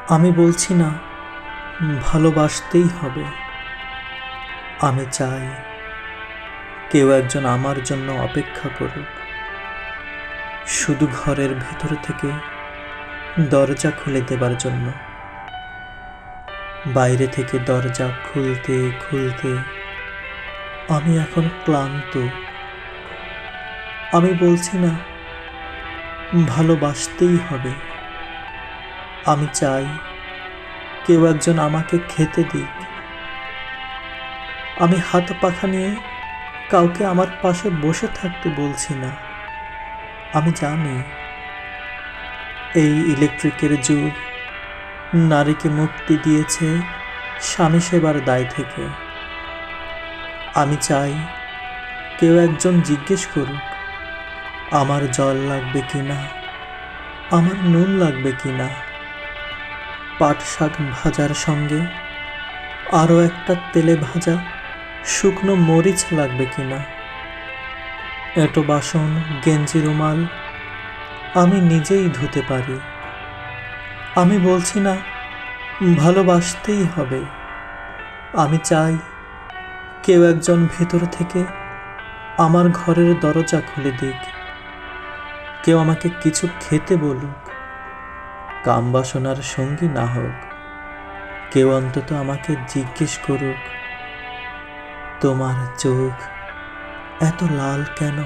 আমি বলছি না ভালোবাসতেই হবে। আমি চাই কেউ একজন আমার জন্য অপেক্ষা করুক, শুধু ঘরের ভেতর থেকে দরজা খুলে দেবার জন্য। বাইরে থেকে দরজা খুলতে খুলতে আমি এখন ক্লান্ত। আমি বলছি না ভালোবাসতেই হবে। আমি চাই কেউ একজন আমাকে খেতে দিক। আমি হাত পাখা নিয়ে কাউকে আমার পাশে বসে থাকতে বলছি না। আমি জানি এই ইলেকট্রিকের যুগ নারীকে মুক্তি দিয়েছে স্বামী সেবার দায় থেকে। আমি চাই কেউ একজন জিজ্ঞেস করুক আমার জল লাগবে কিনা, আমার নুন লাগবে কিনা, পাট শাক ভাজার সঙ্গে আরও একটা তেলে ভাজা শুকনো মরিচ লাগবে কিনা, এঁটো বাসন গেঞ্জি রুমাল আমি নিজেই ধুতে পারি। আমি বলছি না ভালোবাসতেই হবে। আমি চাই কেউ একজন ভেতর থেকে আমার ঘরের দরজা খুলে দিক। কেউ আমাকে কিছু খেতে বলুক, কাম বাসনার সঙ্গী না হোক। কেউ অন্তত আমাকে জিজ্ঞেস করুক তোমার চোখ এত লাল কেন।